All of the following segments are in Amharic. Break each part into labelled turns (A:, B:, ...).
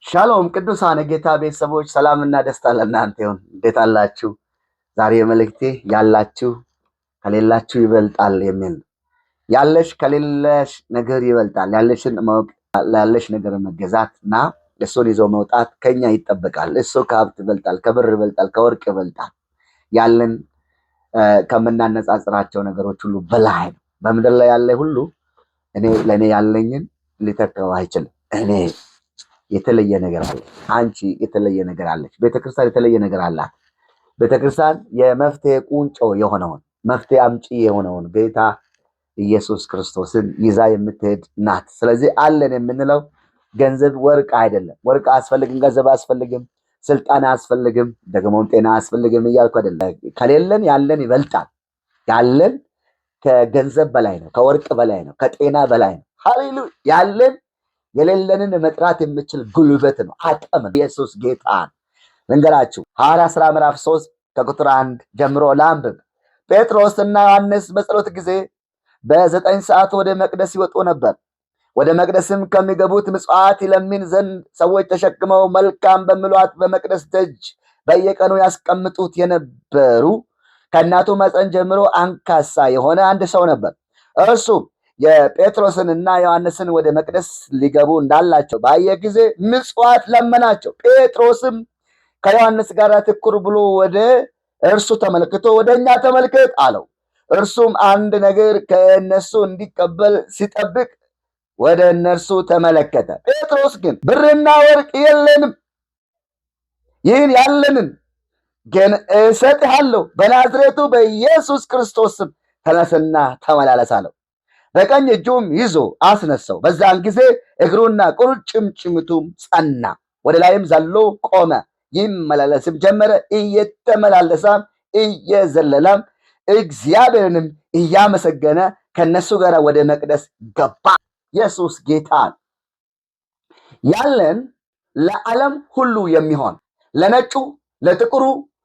A: ሻሎም ቅዱሳን የጌታ ቤተሰቦች ሰላምና ደስታ ለእናንተ ይሁን። እንዴት አላችሁ? ዛሬ መልእክቴ ያላችሁ ከሌላችሁ ይበልጣል የሚል ነው። ያለሽ ከሌለሽ ነገር ይበልጣል። ያለሽን ማወቅ፣ ያለሽ ነገር መገዛት እና እሱን ይዞ መውጣት ከኛ ይጠበቃል። እሱ ከሀብት ይበልጣል፣ ከብር ይበልጣል፣ ከወርቅ ይበልጣል። ያለን ከምናነጻጽራቸው ነገሮች ሁሉ በላይ ነው። በምድር ላይ ያለ ሁሉ ለእኔ ያለኝን ሊተካው አይችልም። እኔ የተለየ ነገር አለ። አንቺ የተለየ ነገር አለች። ቤተክርስቲያን የተለየ ነገር አላት። ቤተክርስቲያን የመፍትሄ ቁንጮ የሆነውን መፍትሄ አምጪ የሆነውን ጌታ ኢየሱስ ክርስቶስን ይዛ የምትሄድ ናት። ስለዚህ አለን የምንለው ገንዘብ፣ ወርቅ አይደለም። ወርቅ አያስፈልግም፣ ገንዘብ አያስፈልግም፣ ስልጣን አያስፈልግም፣ ደግሞ ጤና አያስፈልግም እያልኩ አይደለም። ከሌለን ያለን ይበልጣል። ያለን ከገንዘብ በላይ ነው፣ ከወርቅ በላይ ነው፣ ከጤና በላይ ነው። ሃሌሉያ! ያለን የሌለንን መጥራት የምችል ጉልበት ነው፣ አቅም ነው። ኢየሱስ ጌታ ልንገራችሁ። ሐዋርያት ሥራ ምዕራፍ 3 ከቁጥር 1 ጀምሮ ላንብብ። ጴጥሮስና ዮሐንስ በጸሎት ጊዜ በ9 ሰዓት ወደ መቅደስ ይወጡ ነበር። ወደ መቅደስም ከሚገቡት ምጽዋት ይለምን ዘንድ ሰዎች ተሸክመው መልካም በሚሏት በመቅደስ ደጅ በየቀኑ ያስቀምጡት የነበሩ ከእናቱ ማኅፀን ጀምሮ አንካሳ የሆነ አንድ ሰው ነበር። እርሱም የጴጥሮስንና ዮሐንስን ወደ መቅደስ ሊገቡ እንዳላቸው ባየ ጊዜ ምጽዋት ለመናቸው። ጴጥሮስም ከዮሐንስ ጋር ትኩር ብሎ ወደ እርሱ ተመልክቶ ወደ እኛ ተመልከት አለው። እርሱም አንድ ነገር ከእነሱ እንዲቀበል ሲጠብቅ ወደ እነርሱ ተመለከተ። ጴጥሮስ ግን ብርና ወርቅ የለንም፣ ይህን ያለንን ግን እሰጥሃለሁ፣ በናዝሬቱ በኢየሱስ ክርስቶስ ስም ተነስና ተመላለስ አለው። በቀኝ እጁም ይዞ አስነሳው። በዛን ጊዜ እግሩና ቁርጭምጭሚቱም ጸና። ወደ ላይም ዘሎ ቆመ፣ ይመላለስም ጀመረ። እየተመላለሰም እየዘለለም እግዚአብሔርንም እያመሰገነ ከነሱ ጋር ወደ መቅደስ ገባ። ኢየሱስ ጌታ። ያለን ለዓለም ሁሉ የሚሆን ለነጩ፣ ለጥቁሩ፣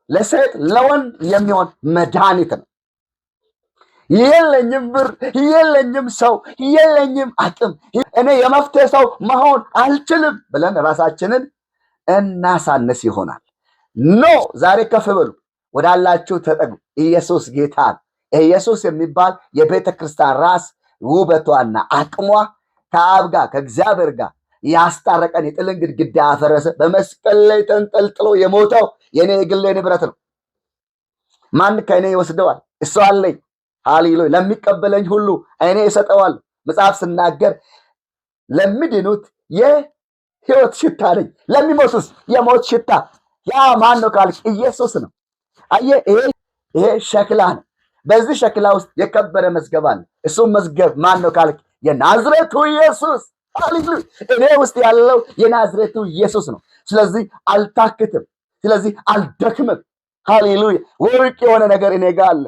A: ለሴት፣ ለወንድ የሚሆን መድኃኒት ነው። የለኝም ብር፣ የለኝም ሰው፣ የለኝም አቅም፣ እኔ የመፍትሄ ሰው መሆን አልችልም ብለን ራሳችንን እናሳንስ ይሆናል። ኖ፣ ዛሬ ከፍ በሉ፣ ወዳላችሁ ተጠጉ። ኢየሱስ ጌታ። ኢየሱስ የሚባል የቤተ ክርስቲያን ራስ ውበቷና አቅሟ ከአብ ጋር ከእግዚአብሔር ጋር ያስታረቀን የጥልን ግድግዳ ያፈረሰ በመስቀል ላይ ተንጠልጥሎ የሞተው የኔ የግሌ ንብረት ነው። ማን ከእኔ ይወስደዋል? እሱ አለኝ። ሃሌሉያ! ለሚቀበለኝ ሁሉ እኔ እሰጠዋለሁ። መጽሐፍ ስናገር ለሚድኑት የሕይወት ሽታ ነኝ፣ ለሚሞቱስ የሞት ሽታ። ያ ማን ነው ካልክ ኢየሱስ ነው። አየህ፣ ይሄ ሸክላ ነው። በዚህ ሸክላ ውስጥ የከበረ መዝገብ አለ። እሱም መዝገብ ማን ነው ካልክ የናዝሬቱ ኢየሱስ። ሃሌሉያ! እኔ ውስጥ ያለው የናዝሬቱ ኢየሱስ ነው። ስለዚህ አልታክትም፣ ስለዚህ አልደክምም። ሃሌሉያ! ወርቅ የሆነ ነገር እኔ ጋር አለ።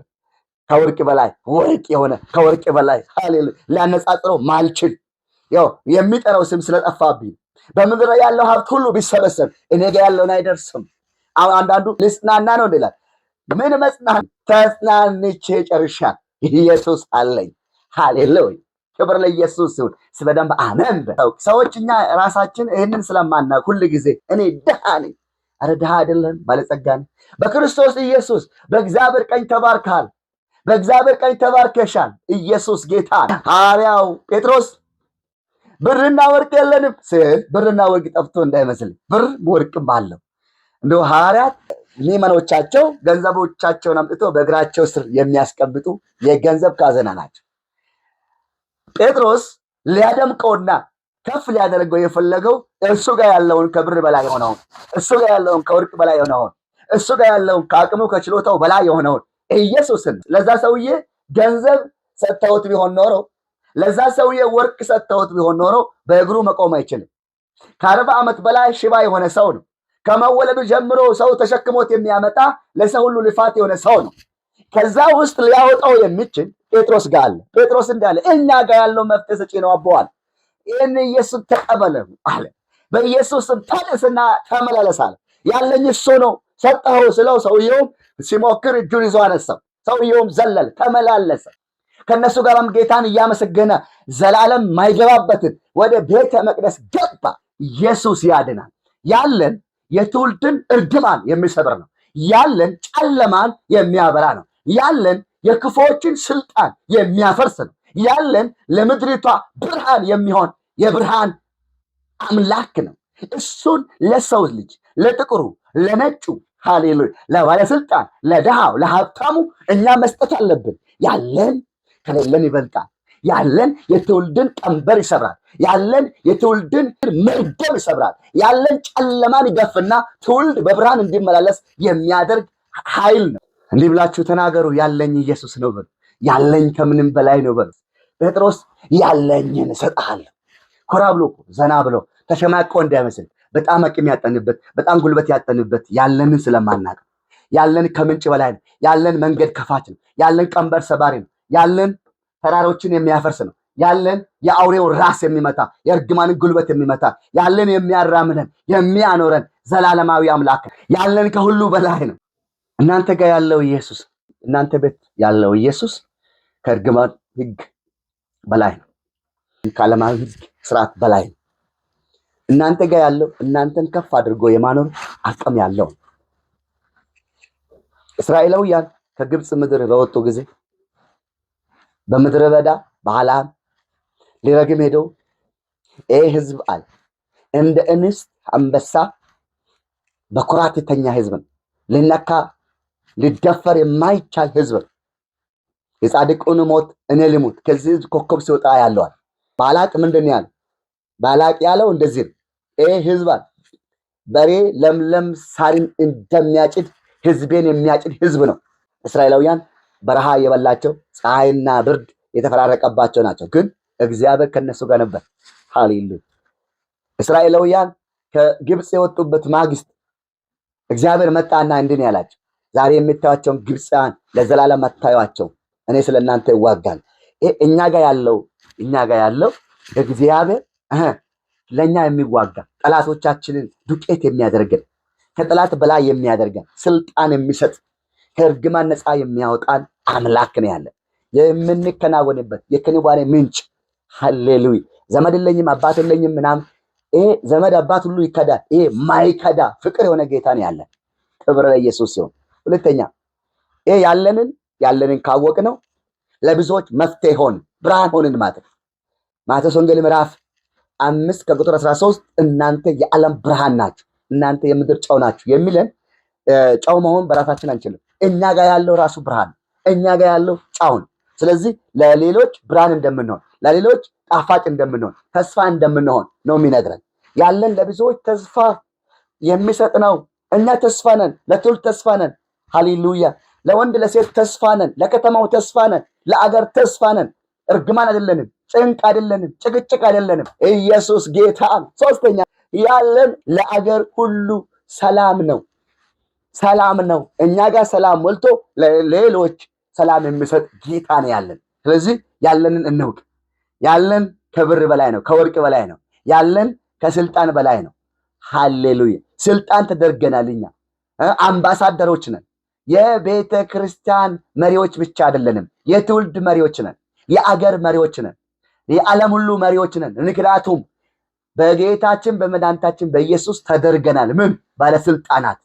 A: ከወርቅ በላይ ወርቅ የሆነ ከወርቅ በላይ ሃሌሉያ! ሊያነጻጽረው ማልችል ያው የሚጠራው ስም ስለጠፋብኝ በምድር ላይ ያለው ሀብት ሁሉ ቢሰበሰብ እኔ ጋር ያለውን አይደርስም። አንዳንዱ ልጽናና ነው እንላለን። ምን መጽናን? ተጽናንቼ ጨርሻለሁ። ኢየሱስ አለኝ። ሃሌሉያ! ክብር ለኢየሱስ ይሁን። በደንብ አሜን። ሰዎች እኛ ራሳችን ይህንን ስለማናውቅ ሁል ጊዜ እኔ ድሃ ነኝ። ኧረ ድሃ አይደለም፣ ባለጸጋ ነኝ። በክርስቶስ ኢየሱስ በእግዚአብሔር ቀኝ ተባርካል፣ በእግዚአብሔር ቀኝ ተባርከሻል። ኢየሱስ ጌታ። ሐዋርያው ጴጥሮስ ብርና ወርቅ የለንም ስል ብርና ወርቅ ጠፍቶ እንዳይመስል ብር ወርቅም አለው። እንደው ሐዋርያት ሚመኖቻቸው ገንዘቦቻቸውን አምጥቶ በእግራቸው ስር የሚያስቀምጡ የገንዘብ ካዘና ናቸው። ጴጥሮስ ሊያደምቀውና ከፍ ሊያደርገው የፈለገው እሱ ጋር ያለውን ከብር በላይ የሆነውን፣ እሱ ጋር ያለውን ከወርቅ በላይ የሆነውን፣ እሱ ጋር ያለውን ከአቅሙ ከችሎታው በላይ የሆነውን ኢየሱስን። ለዛ ሰውዬ ገንዘብ ሰጥተውት ቢሆን ኖሮ፣ ለዛ ሰውዬ ወርቅ ሰጥተውት ቢሆን ኖሮ በእግሩ መቆም አይችልም። ከ40 ዓመት በላይ ሽባ የሆነ ሰው ነው። ከመወለዱ ጀምሮ ሰው ተሸክሞት የሚያመጣ ለሰው ሁሉ ልፋት የሆነ ሰው ነው። ከዛ ውስጥ ሊያወጣው የሚችል ጴጥሮስ ጋር አለ። ጴጥሮስ እንዳለ እኛ ጋር ያለው መፍትሄ ሰጪ ነው አባዋል። ይህን ኢየሱስ ተቀበለ አለ። በኢየሱስም ተነስና ተመላለስ አለ። ያለኝ እሱ ነው ሰጠኸው ስለው ሰውየውም ሲሞክር እጁን ይዞ አነሳው። ሰውየውም ዘለል ተመላለሰ። ከነሱ ጋርም ጌታን እያመሰገነ ዘላለም ማይገባበትን ወደ ቤተ መቅደስ ገባ። ኢየሱስ ያድናል። ያለን የትውልድን እርግማን የሚሰብር ነው። ያለን ጨለማን የሚያበራ ነው። ያለን የክፎችን ስልጣን የሚያፈርስ ነው። ያለን ለምድሪቷ ብርሃን የሚሆን የብርሃን አምላክ ነው። እሱን ለሰው ልጅ ለጥቁሩ፣ ለነጩ፣ ሃሌሉያ፣ ለባለስልጣን፣ ለድሃው፣ ለሀብታሙ እኛ መስጠት አለብን። ያለን ከሌለን ይበልጣል። ያለን የትውልድን ቀንበር ይሰብራል። ያለን የትውልድን መርገም ይሰብራል። ያለን ጨለማን ይገፍና ትውልድ በብርሃን እንዲመላለስ የሚያደርግ ኃይል ነው። እንዲህ ብላችሁ ተናገሩ፣ ያለኝ ኢየሱስ ነው በሉ። ያለኝ ከምንም በላይ ነው በሉ። ጴጥሮስ ያለኝን እሰጥሃለሁ። ኮራ ብሎ ዘና ብሎ ተሸማቆ እንዳይመስል በጣም አቅም ያጠንበት፣ በጣም ጉልበት ያጠንበት ያለንን ስለማናቅ ያለን ከምንጭ በላይ ነው። ያለን መንገድ ከፋች ነው። ያለን ቀንበር ሰባሪ ነው። ያለን ተራሮችን የሚያፈርስ ነው። ያለን የአውሬው ራስ የሚመታ የእርግማንን ጉልበት የሚመታ ያለን የሚያራምደን የሚያኖረን ዘላለማዊ አምላክ ያለን ከሁሉ በላይ ነው። እናንተ ጋር ያለው ኢየሱስ፣ እናንተ ቤት ያለው ኢየሱስ ከእርግማን ሕግ በላይ ነው። ከዓለማዊ ሕግ ስርዓት በላይ ነው። እናንተ ጋር ያለው እናንተን ከፍ አድርጎ የማኖር አቅም ያለው። እስራኤላውያን ከግብፅ ምድር በወጡ ጊዜ በምድረ በዳ በሐላም ሊረግም ሄዶ ህዝብ አለ እንደ እንስት አንበሳ በኩራት የተኛ ህዝብ ነው። ሊነካ ሊደፈር የማይቻል ህዝብ ነው። የጻድቁን ሞት እኔ ልሙት ከዚህ ኮከብ ሲወጣ ያለዋል። ባላቅ ምንድን ያለው? ባላቅ ያለው እንደዚህ ነው። ህዝብ አለ በሬ ለምለም ሳርን እንደሚያጭድ ህዝቤን የሚያጭድ ህዝብ ነው። እስራኤላውያን በረሃ የበላቸው ፀሐይና ብርድ የተፈራረቀባቸው ናቸው። ግን እግዚአብሔር ከነሱ ጋር ነበር። ሃሌሉያ። እስራኤላውያን ከግብፅ የወጡበት ማግስት እግዚአብሔር መጣና እንዲህ ነው ያላቸው፣ ዛሬ የምታዩአቸውን ግብፃን ለዘላለም አታዩአቸው፣ እኔ ስለእናንተ ይዋጋል። እኛ ጋር ያለው እግዚአብሔር ለኛ የሚዋጋ ጠላቶቻችንን ዱቄት የሚያደርገን ከጠላት በላይ የሚያደርገን ስልጣን የሚሰጥ ከእርግማን ነፃ የሚያወጣን አምላክ ነው ያለ የምንከናወንበት የክንዋኔ ምንጭ። ሃሌሉያ። ዘመድ የለኝም አባት የለኝም ምናምን፣ ዘመድ አባት ሁሉ ይከዳል። ማይከዳ ፍቅር የሆነ ጌታ ነው ያለ። ክብር ለኢየሱስ ሲሆን፣ ሁለተኛ ያለንን ካወቅ ነው ለብዙዎች መፍትሄ ሆን ብርሃን ሆንን ማለት። ማቴዎስ ወንጌል ምዕራፍ 5 ከቁጥር 13 እናንተ የዓለም ብርሃን ናችሁ፣ እናንተ የምድር ጨው ናችሁ የሚለን ጨው መሆን በራሳችን አንችልም። እኛ ጋር ያለው ራሱ ብርሃን፣ እኛ ጋር ያለው ጨው ነው። ስለዚህ ለሌሎች ብርሃን እንደምንሆን፣ ለሌሎች ጣፋጭ እንደምንሆን፣ ተስፋ እንደምንሆን ነው የሚነግረን። ያለን ለብዙዎች ተስፋ የሚሰጥ ነው። እኛ ተስፋ ነን፣ ለትውልድ ተስፋ ነን። ሃሌሉያ። ለወንድ ለሴት ተስፋ ነን፣ ለከተማው ተስፋ ነን፣ ለአገር ተስፋ ነን። እርግማን አይደለንም፣ ጭንቅ አይደለንም፣ ጭቅጭቅ አይደለንም። ኢየሱስ ጌታ። ሶስተኛ ያለን ለአገር ሁሉ ሰላም ነው። ሰላም ነው። እኛ ጋር ሰላም ሞልቶ ለሌሎች ሰላም የሚሰጥ ጌታ ነው ያለን። ስለዚህ ያለንን እንውቅ። ያለን ከብር በላይ ነው፣ ከወርቅ በላይ ነው። ያለን ከስልጣን በላይ ነው። ሃሌሉያ። ስልጣን ተደርገናል። እኛ አምባሳደሮች ነን። የቤተ ክርስቲያን መሪዎች ብቻ አይደለንም፣ የትውልድ መሪዎች ነን፣ የአገር መሪዎች ነን፣ የዓለም ሁሉ መሪዎች ነን። ምክንያቱም በጌታችን በመድኃኒታችን በኢየሱስ ተደርገናል። ምን? ባለስልጣናት፣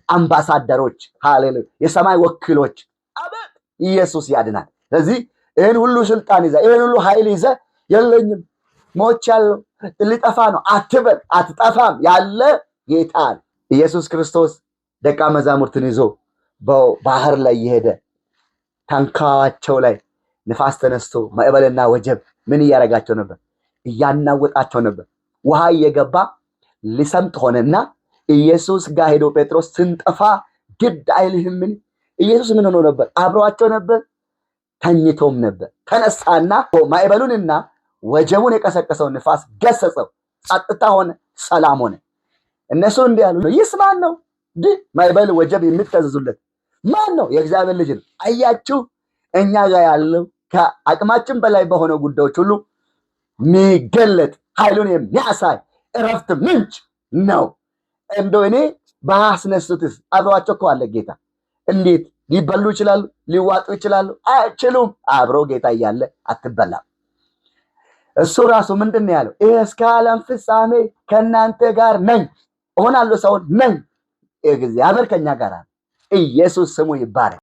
A: አምባሳደሮች፣ ሃሌሉያ፣ የሰማይ ወኪሎች። አቤት! ኢየሱስ ያድናል። ስለዚህ ይህን ሁሉ ስልጣን ይዘ ይህን ሁሉ ኃይል ይዘ የለኝም ሞች ያለው ልጠፋ ነው አትበል፣ አትጠፋም ያለ ጌታ ኢየሱስ ክርስቶስ ደቀ መዛሙርትን ይዞ በባህር ላይ የሄደ ታንኳቸው ላይ ንፋስ ተነስቶ ማዕበልና ወጀብ ምን እያደረጋቸው ነበር? እያናወጣቸው ነበር። ውሃ እየገባ ሊሰምጥ ሆነና ኢየሱስ ጋር ሄዶ ጴጥሮስ ስንጠፋ ግድ አይልህምን? ኢየሱስ ምን ሆኖ ነበር? አብሯቸው ነበር፣ ተኝቶም ነበር። ተነሳና ማዕበሉንና ወጀቡን የቀሰቀሰው ንፋስ ገሰጸው፣ ጸጥታ ሆነ፣ ሰላም ሆነ። እነሱ እንዲህ ያሉ ነው፣ ይህስ ማን ነው? ማዕበል ወጀብ የሚታዘዙለት ማን ነው? የእግዚአብሔር ልጅ ነው። አያችሁ፣ እኛ ጋር ያለው ከአቅማችን በላይ በሆነ ጉዳዮች ሁሉ የሚገለጥ ኃይሉን የሚያሳይ እረፍት ምንጭ ነው። እንደው እኔ ባስነሱትስ አብሯቸው እኮ አለ ጌታ። እንዴት ሊበሉ ይችላሉ? ሊዋጡ ይችላሉ? አይችሉም። አብሮ ጌታ እያለ አትበላም። እሱ ራሱ ምንድን ነው ያለው? እስከ ዓለም ፍጻሜ ከእናንተ ጋር ነኝ። እሆናለሁ ሳይሆን ነኝ። እግዚአብሔር ከኛ ጋር ኢየሱስ ስሙ ይባረክ።